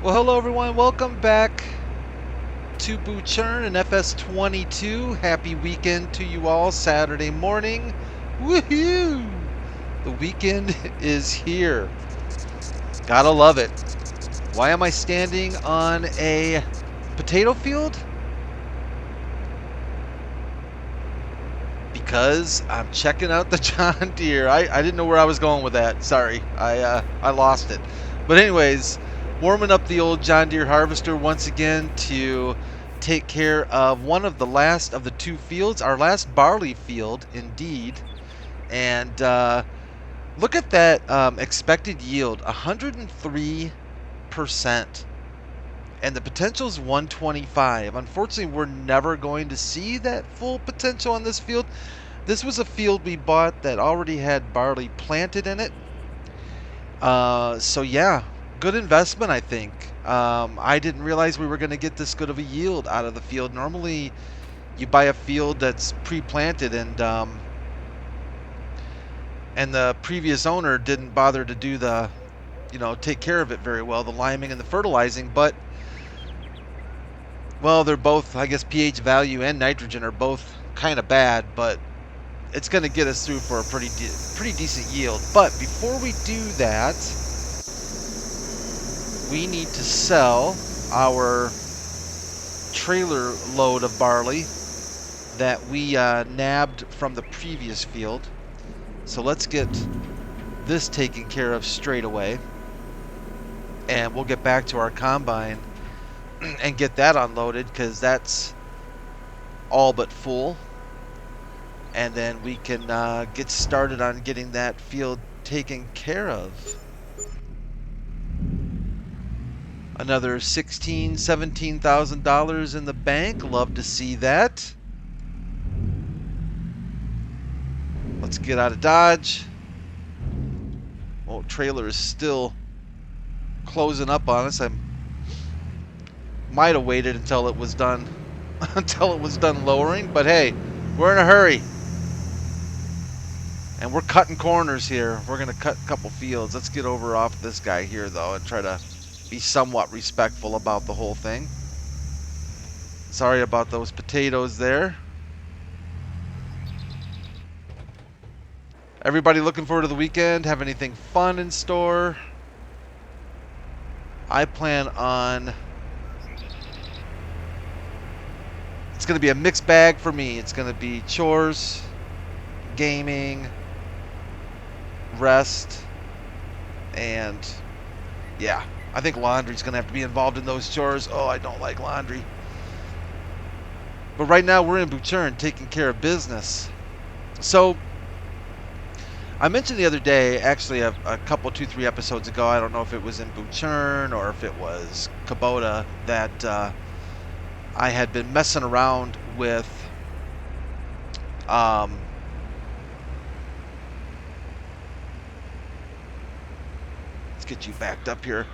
Well, hello everyone. Welcome back to Butschern and FS22. Happy weekend to you all. Saturday morning. Woohoo! The weekend is here. Gotta love it. Why am I standing on a potato field? Because I'm checking out the John Deere. I didn't know where I was going with that. Sorry. I lost it. But anyways, warming up the old John Deere harvester once again to take care of one of the last of the two fields, our last barley field indeed. And look at that expected yield, 103%. And the potential is 125. Unfortunately, we're never going to see that full potential on this field. This was a field we bought that already had barley planted in it. So yeah, good investment, I think. I didn't realize we were going to get this good of a yield out of the field. Normally, you buy a field that's pre-planted, and the previous owner didn't bother to do the, take care of it very well, the liming and the fertilizing. But well, they're both, I guess, pH value and nitrogen are both kind of bad, but it's going to get us through for a pretty decent yield. But before we do that, we need to sell our trailer load of barley that we nabbed from the previous field. So let's get this taken care of straight away, and we'll get back to our combine and get that unloaded, because that's all but full. And then we can get started on getting that field taken care of. Another $17,000 in the bank. Love to see that. Let's get out of Dodge. Well, trailer is still closing up on us. I might have waited until it was done lowering, but hey, we're in a hurry. And we're cutting corners here. We're going to cut a couple fields. Let's get over off this guy here, though, and try to be somewhat respectful about the whole thing. Sorry about those potatoes there. Everybody looking forward to the weekend? Have anything fun in store? I plan on... It's going to be a mixed bag for me. It's going to be chores, gaming, rest, and yeah, I think laundry's going to have to be involved in those chores. Oh, I don't like laundry. But right now we're in Butschern taking care of business. So I mentioned the other day, actually a couple, 2-3 episodes ago, I don't know if it was in Butschern or if it was Kubota, that I had been messing around with let's get you backed up here.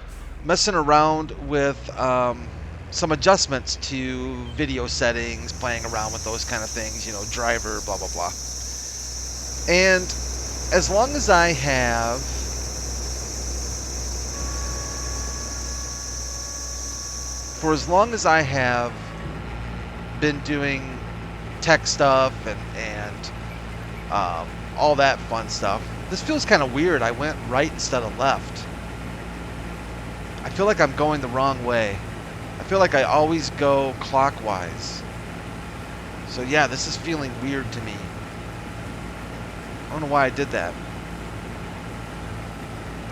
Messing around with some adjustments to video settings, playing around with those kind of things, driver, blah, blah, blah. And as long as I have been doing tech stuff and all that fun stuff, this feels kind of weird. I went right instead of left. I feel like I'm going the wrong way. I feel like I always go clockwise. So yeah, this is feeling weird to me. I don't know why I did that.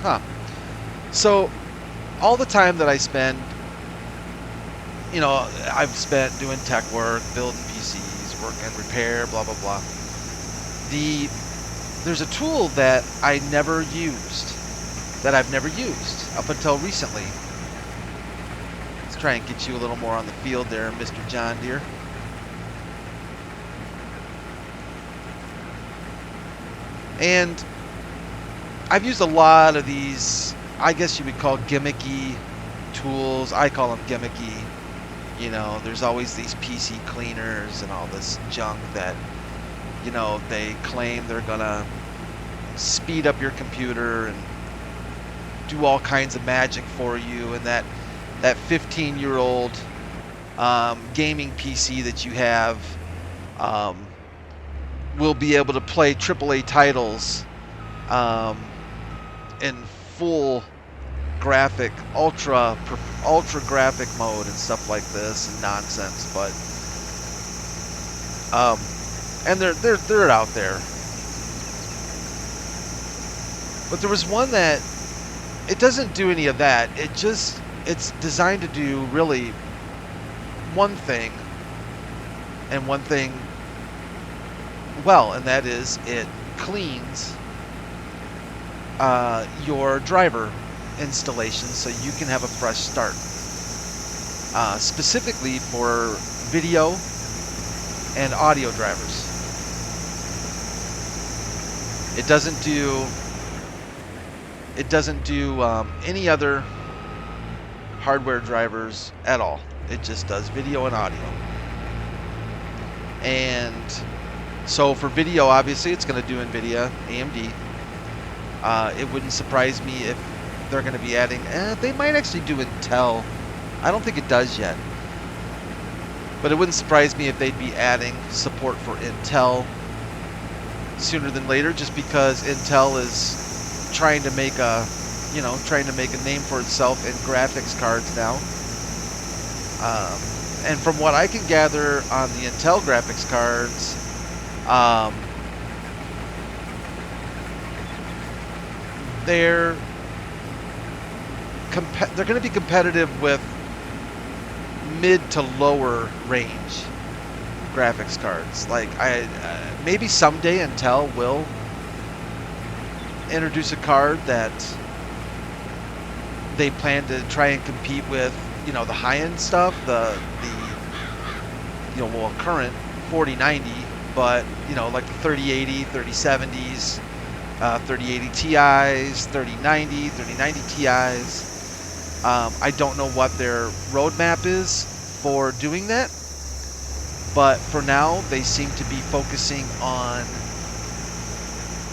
Huh. So all the time that I spend, I've spent doing tech work, building PCs, working repair, blah, blah, blah. There's a tool that I've never used up until recently. Let's try and get you a little more on the field there, Mr. John Deere. And I've used a lot of these, I guess you would call gimmicky tools. I call them gimmicky. There's always these PC cleaners and all this junk that, they claim they're gonna speed up your computer and do all kinds of magic for you, and that that 15-year-old gaming PC that you have will be able to play AAA titles in full graphic, ultra graphic mode and stuff like this and nonsense. But and they're out there. But there was one that it doesn't do any of that. It's designed to do really one thing, and one thing well, and that is it cleans your driver installation so you can have a fresh start. Specifically for video and audio drivers. It doesn't do any other hardware drivers at all. It just does video and audio. And so for video, obviously, it's going to do NVIDIA, AMD. It wouldn't surprise me if they're going to be adding... they might actually do Intel. I don't think it does yet. But it wouldn't surprise me if they'd be adding support for Intel sooner than later, just because Intel is trying to make a name for itself in graphics cards now. And from what I can gather on the Intel graphics cards, they're going to be competitive with mid to lower range graphics cards. Like maybe someday Intel will introduce a card that they plan to try and compete with, the high-end stuff, the current 4090, but like the 3080, 3070s, 3080 Ti's, 3090, 3090 Ti's. I don't know what their roadmap is for doing that, but for now they seem to be focusing on,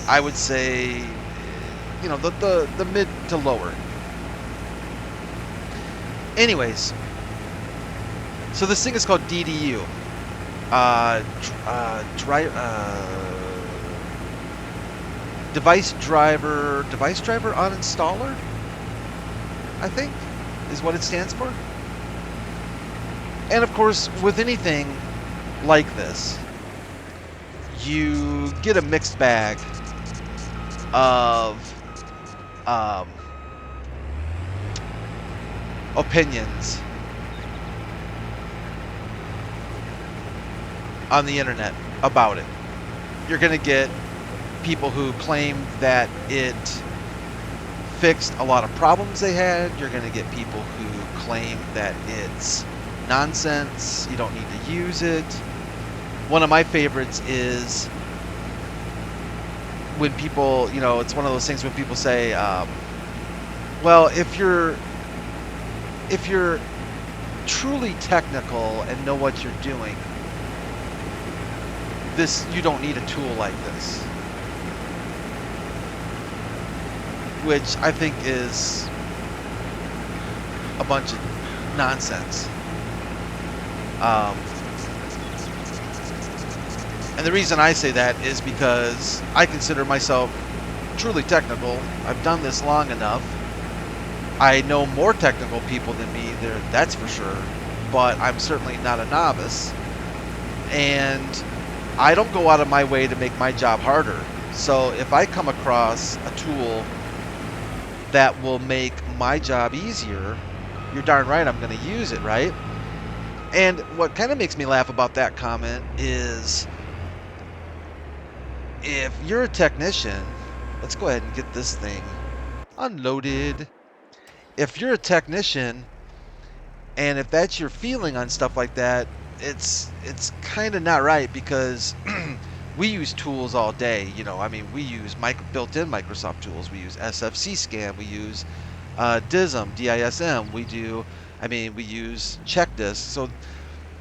I would say, the mid to lower. Anyways, so this thing is called DDU. Device driver uninstaller, I think, is what it stands for. And of course, with anything like this, you get a mixed bag of opinions on the internet about it. You're going to get people who claim that it fixed a lot of problems they had. You're going to get people who claim that it's nonsense, you don't need to use it. One of my favorites is when people, it's one of those things when people say, well, if you're truly technical and know what you're doing, you don't need a tool like this. Which I think is a bunch of nonsense. And the reason I say that is because I consider myself truly technical. I've done this long enough. I know more technical people than me, that's for sure. But I'm certainly not a novice. And I don't go out of my way to make my job harder. So if I come across a tool that will make my job easier, you're darn right I'm going to use it, right? And what kind of makes me laugh about that comment is, if you're a technician, let's go ahead and get this thing unloaded. If you're a technician, and if that's your feeling on stuff like that, it's kind of not right, because we use tools all day. We use built-in Microsoft tools. We use SFC scan. We use DISM. We use check disk. So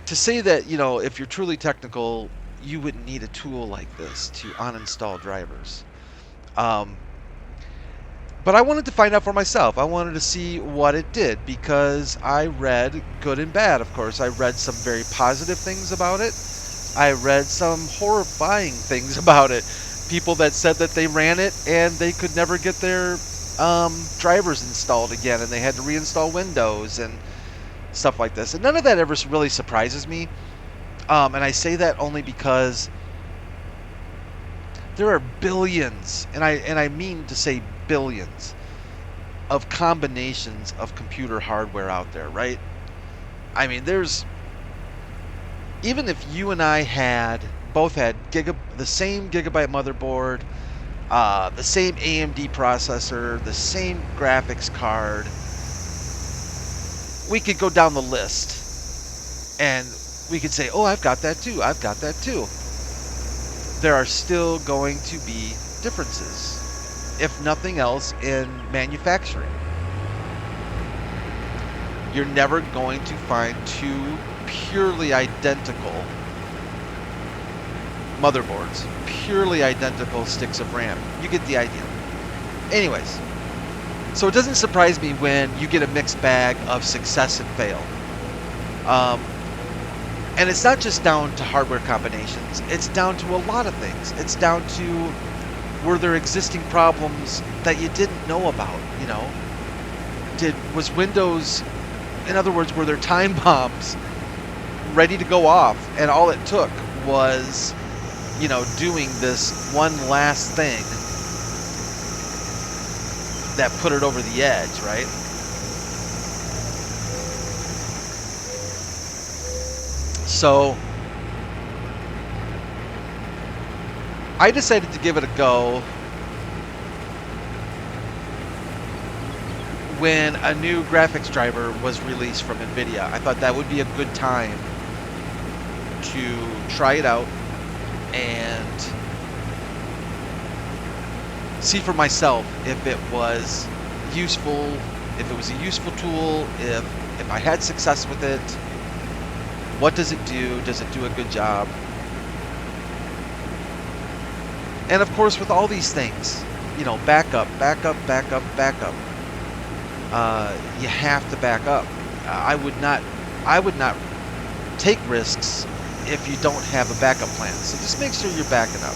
to say that, if you're truly technical, you wouldn't need a tool like this to uninstall drivers. But I wanted to find out for myself. I wanted to see what it did because I read good and bad, of course. I read some very positive things about it. I read some horrifying things about it. People that said that they ran it and they could never get their drivers installed again, and they had to reinstall Windows and stuff like this. And none of that ever really surprises me. And I say that only because there are billions, and I mean to say billions, of combinations of computer hardware out there, right? I mean, there's, even if you and I both had the same Gigabyte motherboard, the same AMD processor, the same graphics card, we could go down the list and we could say, oh, I've got that too, I've got that too. There are still going to be differences, if nothing else, in manufacturing. You're never going to find two purely identical motherboards, purely identical sticks of RAM. You get the idea. Anyways, so it doesn't surprise me when you get a mixed bag of success and fail. And it's not just down to hardware combinations. It's down to a lot of things. It's down to, were there existing problems that you didn't know about, you know? Was Windows, in other words, were there time bombs ready to go off, and all it took was, you know, doing this one last thing that put it over the edge, right? So I decided to give it a go when a new graphics driver was released from NVIDIA. I thought that would be a good time to try it out and see for myself if it was useful, if it was a useful tool, if I had success with it. What does it do? Does it do a good job? And of course, with all these things, you know, backup, backup, backup, backup. You have to back up. I would not take risks if you don't have a backup plan. So just make sure you're backing up.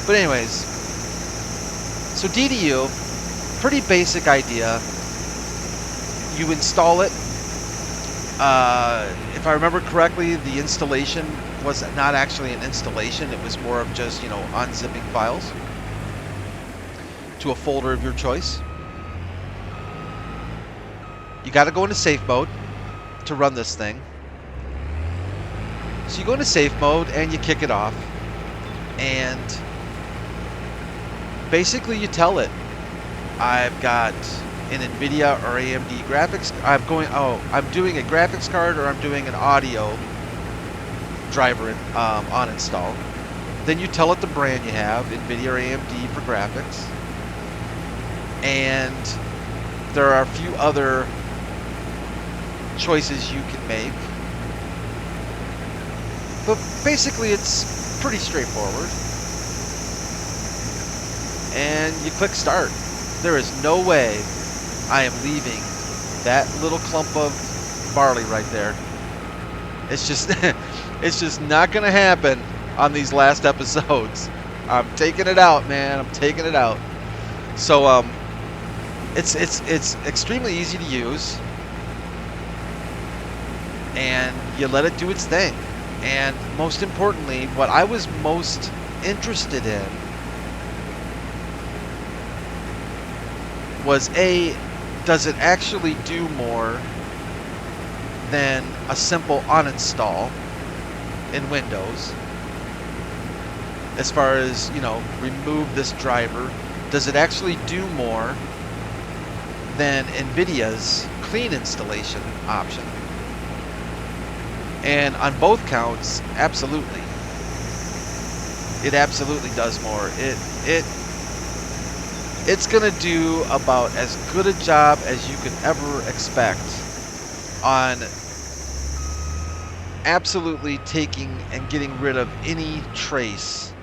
But anyways, so DDU, pretty basic idea. You install it. If I remember correctly, the installation was not actually an installation. It was more of just, you know, unzipping files to a folder of your choice. You got to go into safe mode to run this thing. So you go into safe mode and you kick it off. And basically you tell it, I've got an NVIDIA or AMD graphics. I'm doing a graphics card, or I'm doing an audio driver on install. Then you tell it the brand you have, NVIDIA or AMD for graphics. And there are a few other choices you can make. But basically it's pretty straightforward. And you click start. There is no way I am leaving that little clump of barley right there. It's just it's just not gonna happen on these last episodes. I'm taking it out, man. I'm taking it out. So it's extremely easy to use, and you let it do its thing. And most importantly, what I was most interested in was, A, does it actually do more than a simple uninstall in Windows? As far as, you know, remove this driver, does it actually do more than NVIDIA's clean installation option? And on both counts, absolutely. It absolutely does more. It's gonna do about as good a job as you could ever expect on absolutely taking and getting rid of any trace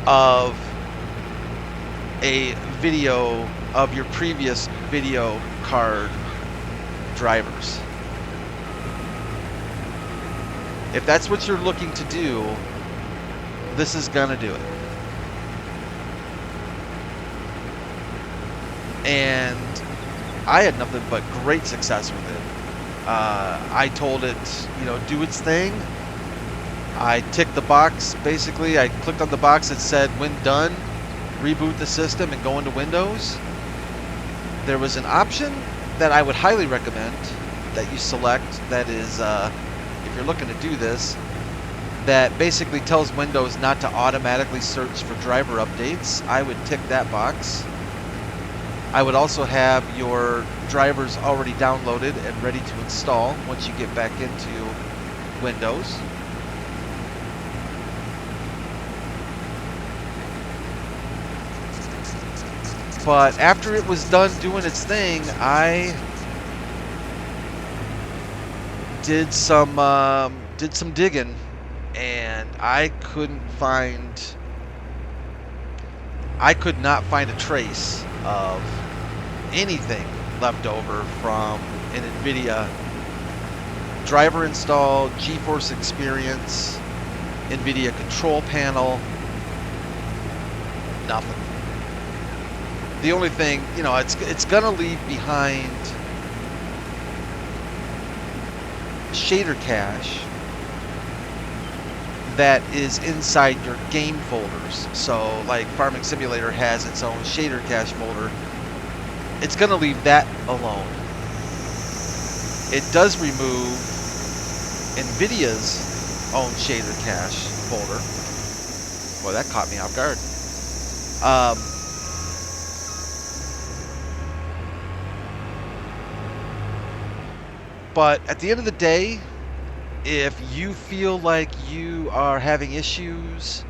of a video of your previous video card drivers. If that's what you're looking to do, this is gonna do it. And I had nothing but great success with it. I told it, you know, do its thing. I ticked the box, basically. I clicked on the box that said, when done, reboot the system and go into Windows. There was an option that I would highly recommend that you select that is, if you're looking to do this, that basically tells Windows not to automatically search for driver updates. I would tick that box. I would also have your drivers already downloaded and ready to install once you get back into Windows. But after it was done doing its thing, I did some digging, and I could not find a trace of anything left over from an NVIDIA driver install, GeForce experience, NVIDIA control panel, nothing. The only thing, you know, it's gonna leave behind shader cache that is inside your game folders. So, like Farming Simulator has its own shader cache folder. It's gonna leave that alone. It does remove NVIDIA's own shader cache folder. Boy, that caught me off guard. But at the end of the day, if you feel like you are having issues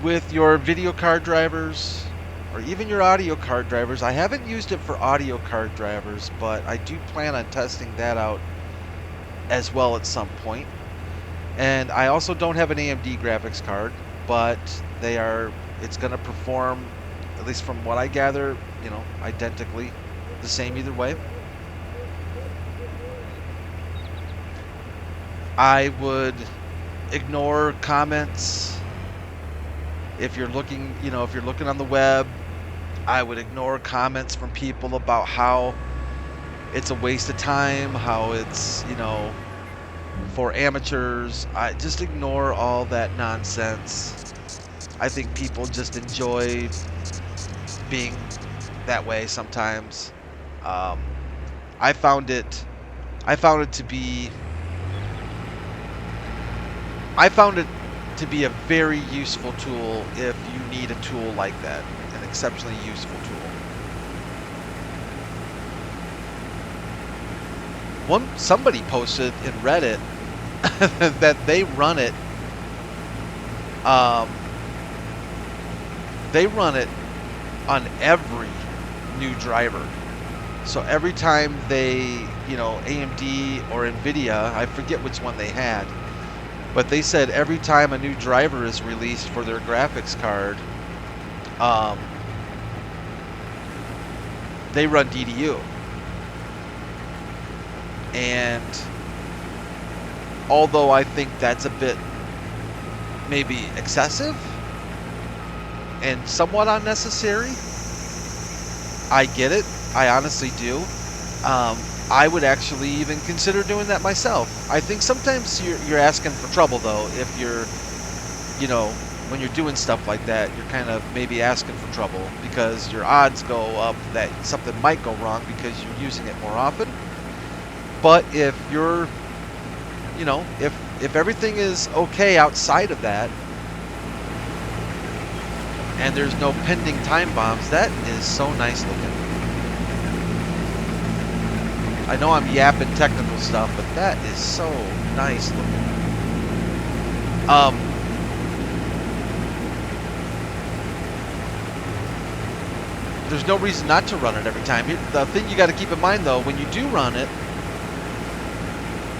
with your video card drivers or even your audio card drivers, I haven't used it for audio card drivers, but I do plan on testing that out as well at some point. And I also don't have an AMD graphics card, but it's going to perform, at least from what I gather, you know, identically the same either way. I would ignore comments if you're looking, you know, if you're looking on the web. I would ignore comments from people about how it's a waste of time, how it's, you know, for amateurs. I just ignore all that nonsense. I think people just enjoy being that way sometimes. I found it to be a very useful tool if you need a tool like that, an exceptionally useful tool. Somebody posted in Reddit that they run it on every new driver. So every time they, you know, AMD or NVIDIA, I forget which one they had, but they said every time a new driver is released for their graphics card, they run DDU. And although I think that's a bit maybe excessive and somewhat unnecessary, I get it. I honestly do. I would actually even consider doing that myself. I think sometimes you're asking for trouble, though. If you're, you know, when you're doing stuff like that, you're kind of maybe asking for trouble because your odds go up that something might go wrong because you're using it more often. But if you're, you know, if everything is okay outside of that and there's no pending time bombs, that is so nice looking. I know I'm yapping technical stuff, but that is so nice looking. There's no reason not to run it every time. The thing you got to keep in mind, though, when you do run it,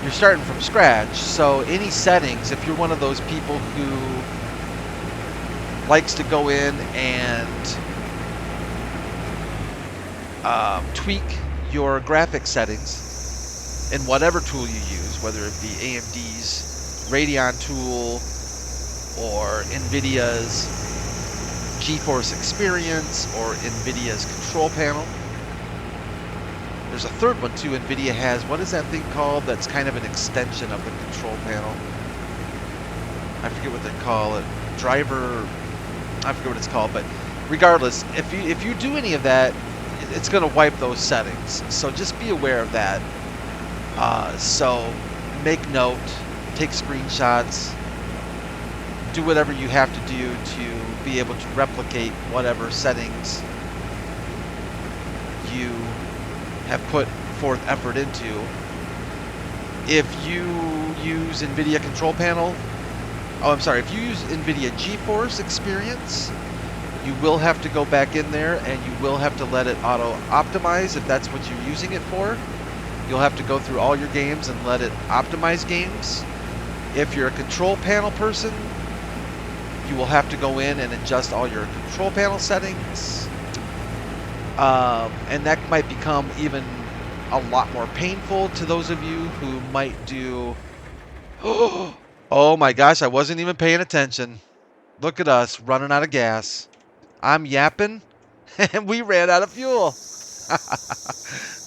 you're starting from scratch. So any settings, if you're one of those people who likes to go in and tweak your graphics settings in whatever tool you use, whether it be AMD's Radeon tool or NVIDIA's GeForce Experience or NVIDIA's control panel. There's a third one too. NVIDIA has, what is that thing called? That's kind of an extension of the control panel. I forget what they call it. Driver, I forget what it's called, but regardless, if you do any of that, it's going to wipe those settings. So just be aware of that. So make note, take screenshots, do whatever you have to do to be able to replicate whatever settings you have put forth effort into. If you use NVIDIA control panel, if you use NVIDIA GeForce Experience, you will have to go back in there and you will have to let it auto-optimize if that's what you're using it for. You'll have to go through all your games and let it optimize games. If you're a control panel person, you will have to go in and adjust all your control panel settings. And that might become even a lot more painful to those of you who might do... Oh my gosh, I wasn't even paying attention. Look at us running out of gas. I'm yapping, and we ran out of fuel.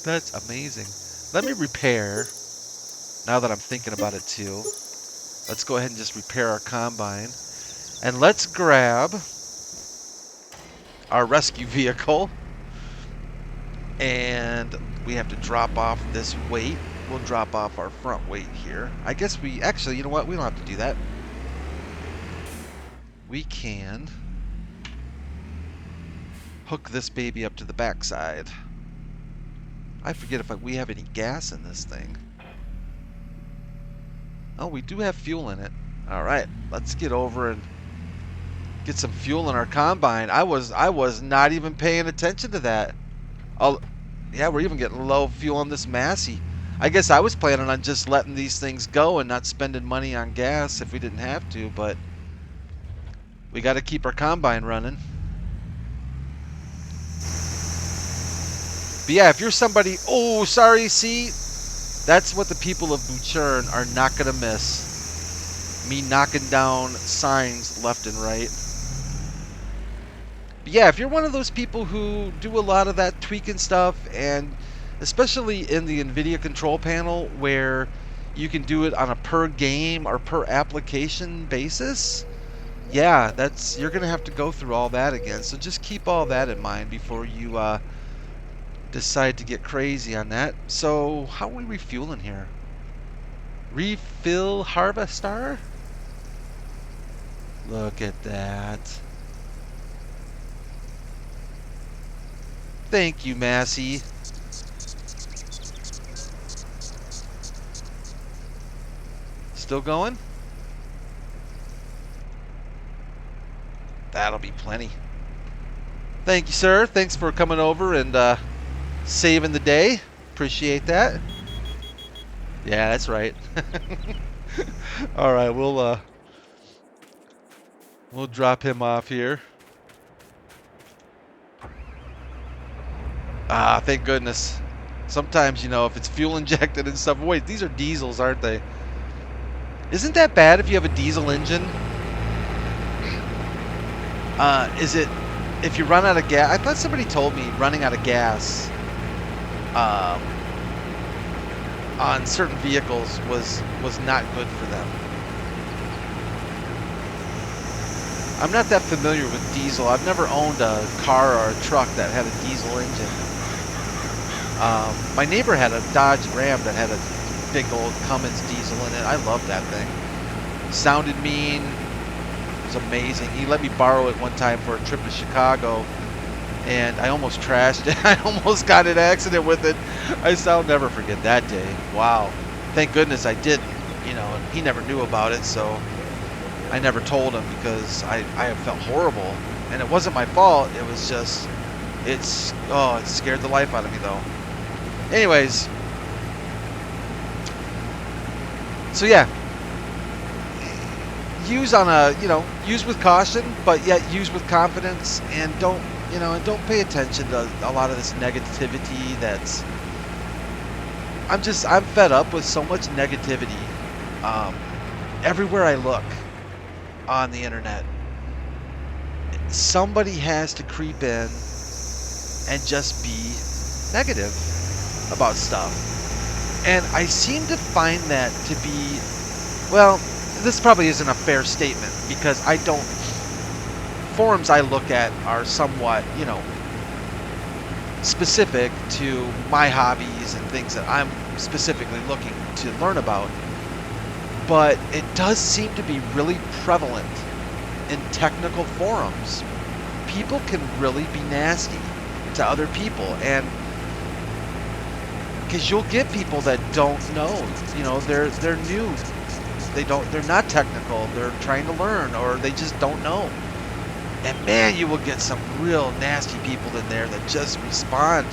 That's amazing. Let me repair, now that I'm thinking about it too. Let's go ahead and just repair our combine. And let's grab our rescue vehicle. And we have to drop off this weight. We'll drop off our front weight here. I guess we, actually, you know what? We don't have to do that. We can hook this baby up to the backside. I forget if we have any gas in this thing. Oh, we do have fuel in it. All right, let's get over and get some fuel in our combine. I was not even paying attention to that. Oh, yeah, we're even getting low fuel on this Massey. I guess I was planning on just letting these things go and not spending money on gas if we didn't have to, but we got to keep our combine running. But yeah, if you're somebody, oh, sorry, see, that's what the people of Butschern are not going to miss. Me knocking down signs left and right. But yeah, if you're one of those people who do a lot of that tweaking stuff, and especially in the NVIDIA control panel where you can do it on a per game or per application basis, yeah, you're going to have to go through all that again. So just keep all that in mind before you decide to get crazy on that. So how are we refueling here? Refill harvester? Look at that. Thank you, Massey. Still going? That'll be plenty. Thank you, sir. Thanks for coming over and saving the day. Appreciate that. Yeah, that's right. All right, we'll drop him off here. Ah, thank goodness. Sometimes, you know, if it's fuel injected and stuff. Wait, these are diesels, aren't they? Isn't that bad if you have a diesel engine? Is it if you run out of gas? I thought somebody told me running out of gas on certain vehicles was not good for them. I'm not that familiar with diesel. I've never owned a car or a truck that had a diesel engine. My neighbor had a Dodge Ram that had a big old Cummins diesel in it. I loved that thing. Sounded mean. It was amazing. He let me borrow it one time for a trip to Chicago, and I almost trashed it. I almost got in an accident with it. I'll never forget that day. Wow. Thank goodness I didn't. You know, and he never knew about it, so I never told him because I felt horrible. And it wasn't my fault. It was just, it scared the life out of me, though. Anyways, so yeah, use on a, use with caution, but yet use with confidence, and don't, and don't pay attention to a lot of this negativity that's, I'm fed up with so much negativity everywhere I look on the internet. Somebody has to creep in and just be negative about stuff. And I seem to find that to be, well, this probably isn't a fair statement, because forums I look at are somewhat, specific to my hobbies and things that I'm specifically looking to learn about. But it does seem to be really prevalent in technical forums. People can really be nasty to other people, and because you'll get people that don't know, they're new, they're not technical, they're trying to learn, or they just don't know. And man, you will get some real nasty people in there that just respond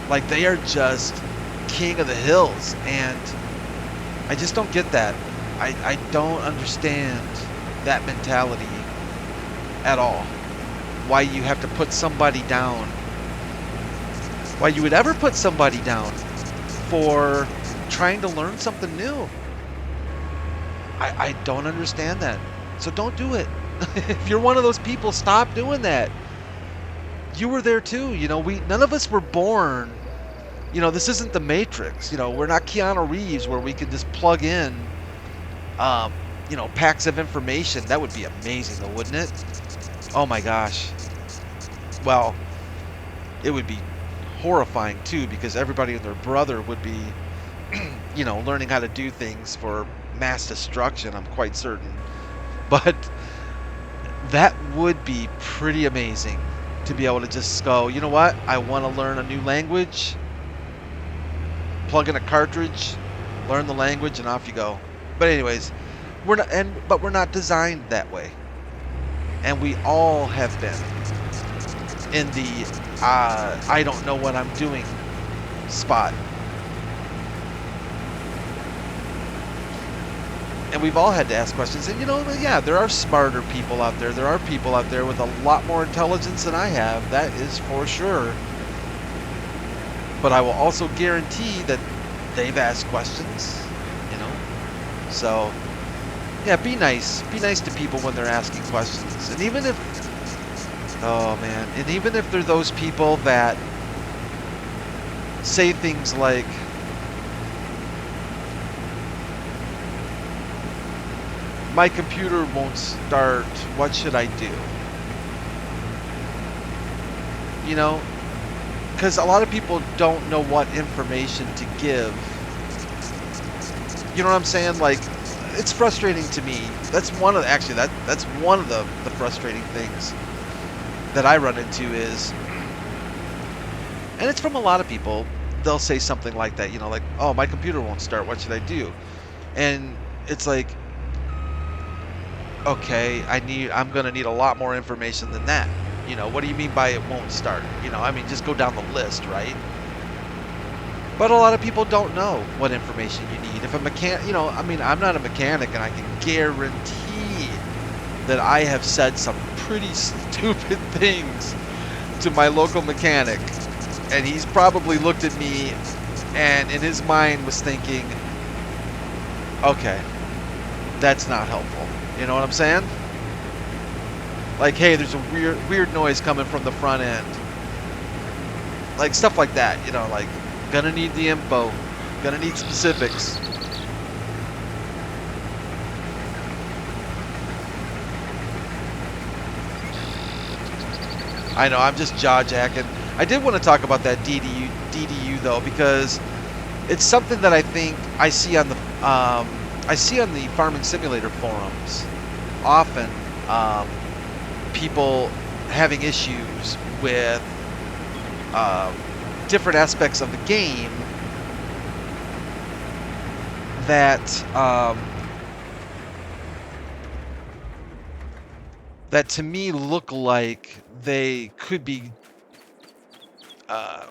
like they are just king of the hills, and I just don't get that. I don't understand that mentality at all. Why you have to put somebody down. Why you would ever put somebody down for trying to learn something new. I don't understand that. So don't do it. If you're one of those people, stop doing that. You were there too. None of us were born. This isn't the Matrix. We're not Keanu Reeves where we can just plug in, packs of information. That would be amazing though, wouldn't it? Oh my gosh. Well, it would be horrifying too, because everybody and their brother would be, learning how to do things for mass destruction, I'm quite certain. But that would be pretty amazing to be able to just go, you know what? I want to learn a new language. Plug in a cartridge, learn the language, and off you go. But anyways, we're not designed that way. And we all have been in the I don't know what I'm doing spot. And we've all had to ask questions. And yeah, there are smarter people out there. There are people out there with a lot more intelligence than I have. That is for sure. But I will also guarantee that they've asked questions, So, yeah, be nice. Be nice to people when they're asking questions. And even if, oh man, and even if they're those people that say things like, my computer won't start, what should I do? Because a lot of people don't know what information to give. You know what I'm saying? Like, it's frustrating to me. That's one of that's one of the frustrating things that I run into is, and it's from a lot of people. They'll say something like that, like, oh, my computer won't start, what should I do? And it's like, okay, I'm gonna need a lot more information than that. What do you mean by it won't start? Just go down the list, right? But a lot of people don't know what information you need. If a mechanic, I'm not a mechanic, and I can guarantee that I have said some pretty stupid things to my local mechanic, and he's probably looked at me and in his mind was thinking, okay, that's not helpful. You know what I'm saying? Like, hey, there's a weird noise coming from the front end. Like, stuff like that, like, gonna need the info, gonna need specifics. I know, I'm just jaw-jacking. I did want to talk about that DDU though, because it's something that I think I see on the Farming Simulator forums often. People having issues with different aspects of the game that that to me look like they could be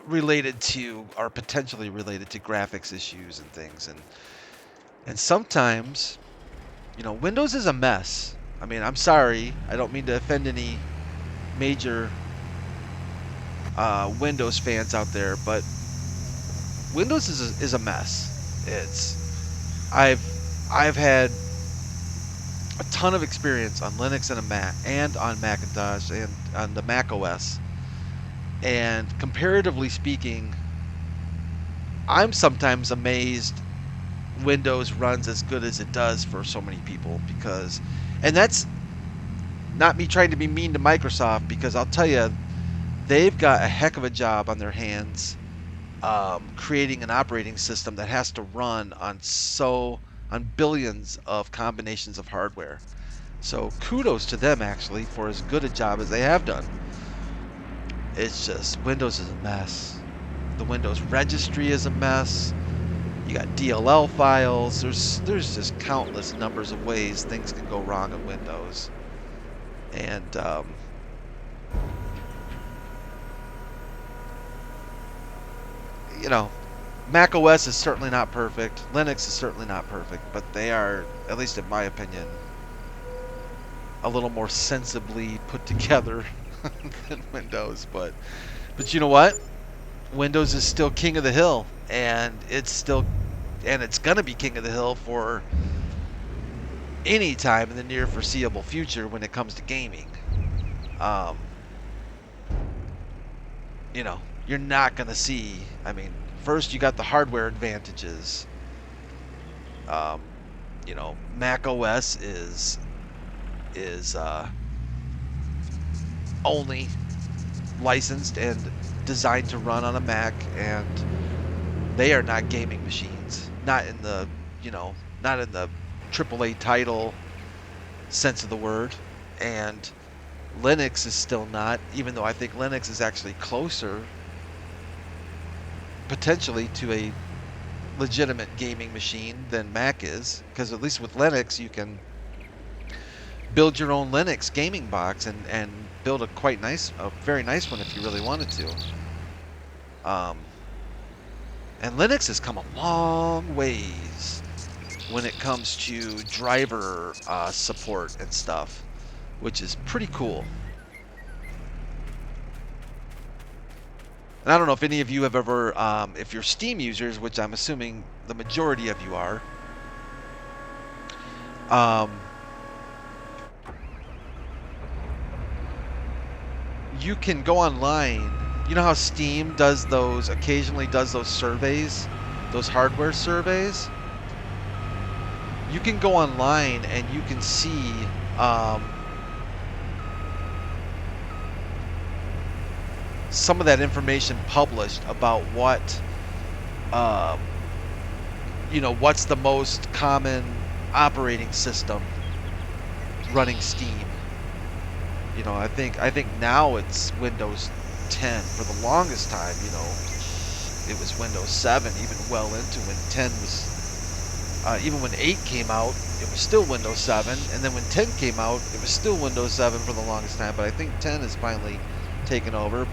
related to, or potentially related to, graphics issues and things, and sometimes You know, Windows is a mess. I mean, I'm sorry. I don't mean to offend any major Windows fans out there, but Windows is a mess. I've had a ton of experience on Linux and a Mac and on Macintosh and on the Mac OS. And comparatively speaking, I'm sometimes amazed Windows runs as good as it does for so many people because, and that's not me trying to be mean to Microsoft, because I'll tell you, they've got a heck of a job on their hands creating an operating system that has to run on billions of combinations of hardware. So kudos to them actually for as good a job as they have done. It's just Windows is a mess. The Windows registry is a mess. You got DLL files. There's just countless numbers of ways things can go wrong in Windows. And you know, Mac OS is certainly not perfect. Linux is certainly not perfect, but they are, at least in my opinion, a little more sensibly put together than Windows. But you know what? Windows is still king of the hill, and it's gonna be king of the hill for any time in the near foreseeable future when it comes to gaming. You know, you're not gonna see. I mean, first you got the hardware advantages. You know, Mac OS is only licensed and designed to run on a Mac, and they are not gaming machines. Not in the, not in the AAA title sense of the word. And Linux is still not, even though I think Linux is actually closer potentially to a legitimate gaming machine than Mac is, because at least with Linux you can build your own Linux gaming box and build a very nice one if you really wanted to. And Linux has come a long ways when it comes to driver support and stuff, which is pretty cool. And I don't know if any of you have ever, if you're Steam users, which I'm assuming the majority of you are, you can go online. You know how Steam occasionally does those surveys, those hardware surveys? You can go online and you can see some of that information published about what's the most common operating system running Steam. You know, I think now it's Windows 10. For the longest time, it was Windows 7, even well into when 10 was, even when 8 came out, it was still Windows 7, and then when 10 came out, it was still Windows 7 for the longest time, but I think 10 has finally taken over.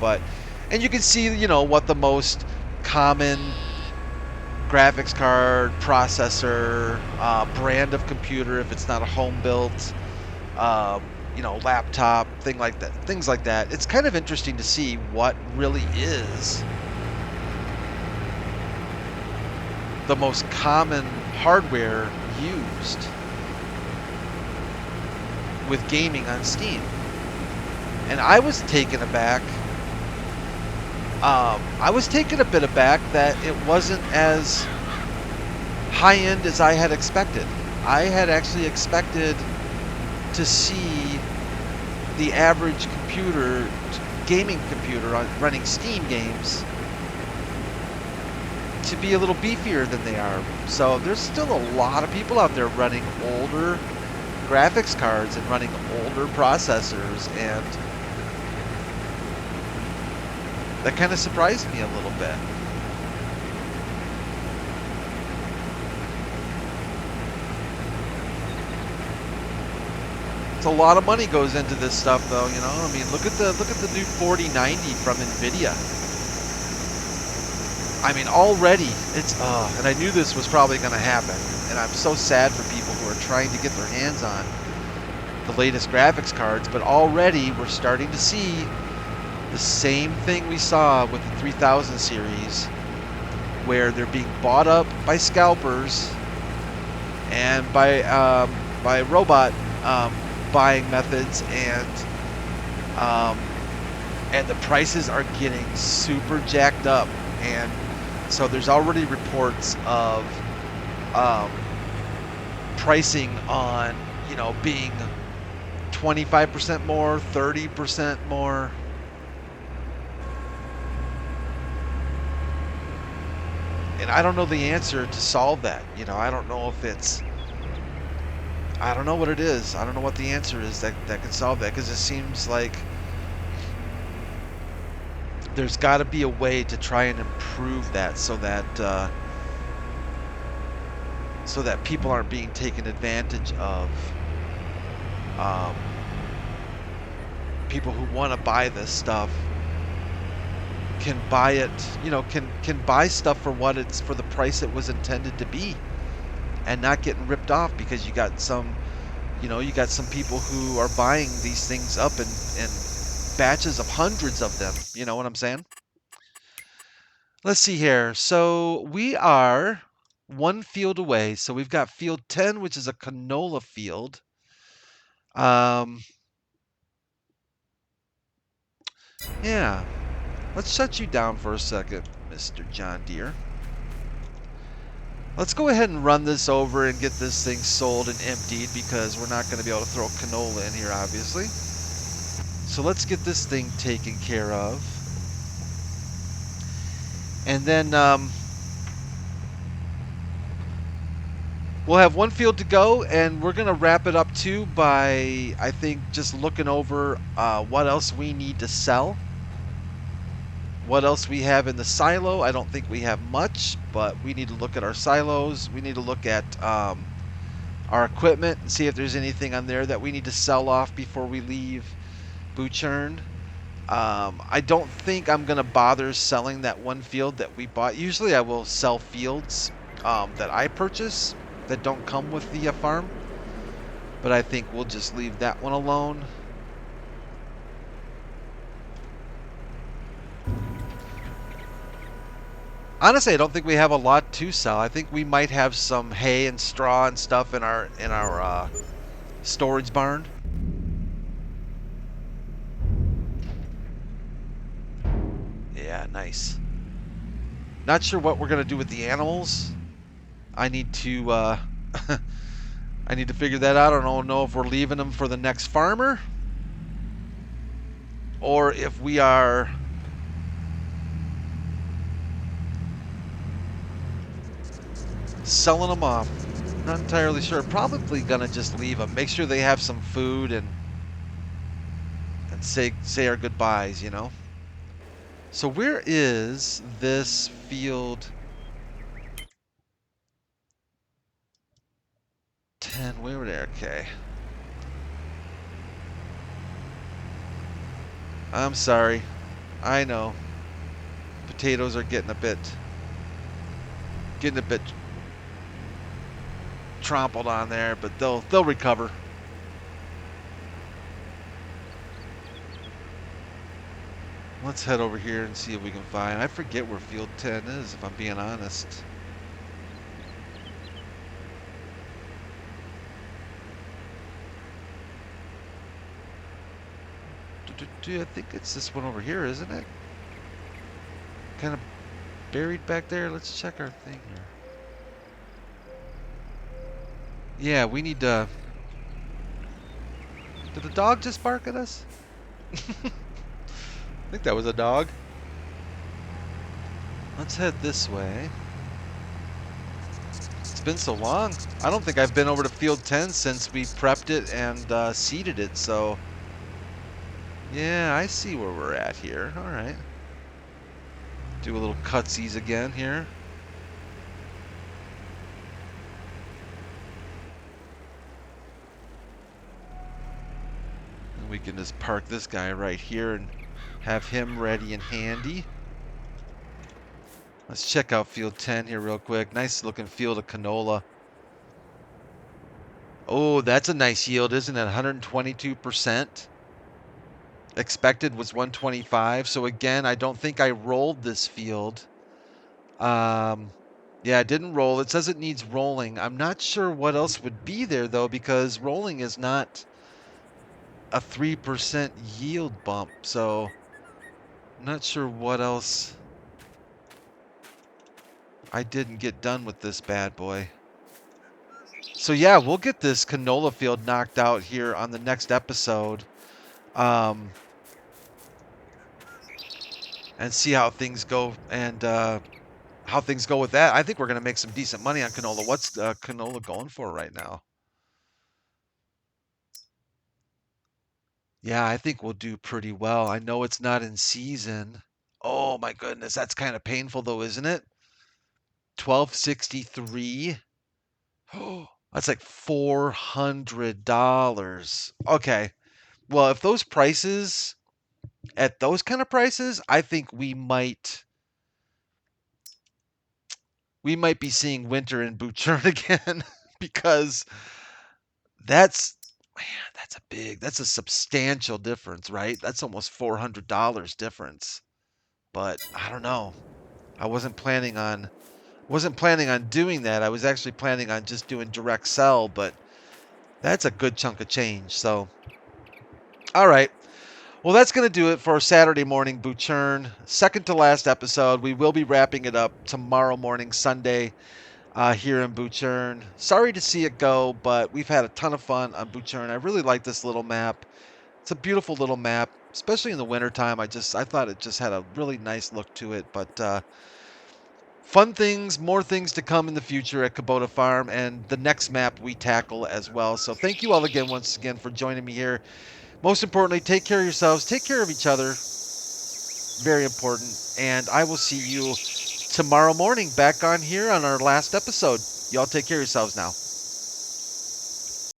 And you can see, what the most common graphics card, processor, brand of computer, if it's not a home-built, laptop, things like that. It's kind of interesting to see what really is the most common hardware used with gaming on Steam. And I was taken aback. I was taken a bit aback that it wasn't as high-end as I had expected. I had actually expected to see the average gaming computer running Steam games to be a little beefier than they are. So there's still a lot of people out there running older graphics cards and running older processors, and that kind of surprised me a little bit. It's a lot of money goes into this stuff, though. I mean, look at the new 4090 from NVIDIA. I mean, already it's and I knew this was probably going to happen, and I'm so sad for people who are trying to get their hands on the latest graphics cards, but already we're starting to see the same thing we saw with the 3000 series, where they're being bought up by scalpers and by robot buying methods, and the prices are getting super jacked up. And so there's already reports of pricing on, you know, being 25% more, 30% more. And I don't know the answer to solve that. You know, I don't know if it's, I don't know what it is. I don't know what the answer is that can solve that, because it seems like there's got to be a way to try and improve that so that people aren't being taken advantage of. People who want to buy this stuff can buy it, you know, can buy stuff for what it's, for the price it was intended to be, and not getting ripped off because you got some, you know, you got some people who are buying these things up in batches of hundreds of them. You know what I'm saying? Let's see here. So we are one field away. So we've got field 10, which is a canola field. Yeah. Let's shut you down for a second, Mr. John Deere. Let's go ahead and run this over and get this thing sold and emptied, because we're not going to be able to throw canola in here, obviously. So let's get this thing taken care of. And then we'll have one field to go, and we're going to wrap it up too by, I think, just looking over what else we need to sell. What else we have in the silo. I don't think we have much, but we need to look at our silos. We need to look at our equipment and see if there's anything on there that we need to sell off before we leave Butschern. I don't think I'm going to bother selling that one field that we bought. Usually I will sell fields that I purchase that don't come with the farm, but I think we'll just leave that one alone. Honestly, I don't think we have a lot to sell. I think we might have some hay and straw and stuff in our storage barn. Yeah, nice. Not sure what we're gonna do with the animals. I need to I need to figure that out. I don't know if we're leaving them for the next farmer, or if we are selling them off. Not entirely sure. Probably gonna just leave them. Make sure they have some food and say our goodbyes, you know. So where is this field 10? Where were they? Okay. I'm sorry. I know. Potatoes are getting a bit trampled on there, but they'll recover. Let's head over here and see if we can find. I forget where field 10 is, if I'm being honest. I think it's this one over here, isn't it? Kind of buried back there. Let's check our thing here. Yeah, we need to... Did the dog just bark at us? I think that was a dog. Let's head this way. It's been so long. I don't think I've been over to field 10 since we prepped it and seeded it, so... Yeah, I see where we're at here. Alright. Do a little cutsies again here. And we can just park this guy right here and have him ready and handy. Let's check out field 10 here real quick. Nice looking field of canola. Oh, that's a nice yield, isn't it? 122%. Expected was 125. So again, I don't think I rolled this field. Yeah, it didn't roll. It says it needs rolling. I'm not sure what else would be there though, because rolling is not a 3% yield bump. So I'm not sure what else I didn't get done with this bad boy. So yeah, we'll get this canola field knocked out here on the next episode. Um, and see how things go and how things go with that. I think we're going to make some decent money on canola. What's canola going for right now? Yeah, I think we'll do pretty well. I know it's not in season. Oh my goodness, that's kind of painful though, isn't it? 1263. Oh, that's like $400. Okay. Well, if those prices at those kind of prices, I think we might be seeing winter in Butschern again because that's man, that's a substantial difference, right? That's almost $400 difference. But I don't know. I wasn't planning on doing that. I was actually planning on just doing direct sell, but that's a good chunk of change. So, all right. Well, that's going to do it for Saturday morning Butchern. Second to last episode. We will be wrapping it up tomorrow morning, Sunday, here in Butchern. Sorry to see it go, but we've had a ton of fun on Butchern. I really like this little map. It's a beautiful little map, especially in the wintertime. I thought it just had a really nice look to it. But fun things, more things to come in the future at Kubota Farm and the next map we tackle as well. So thank you all again, once again, for joining me here. Most importantly, take care of yourselves, take care of each other. Very important. And I will see you tomorrow morning back on here on our last episode. Y'all take care of yourselves now.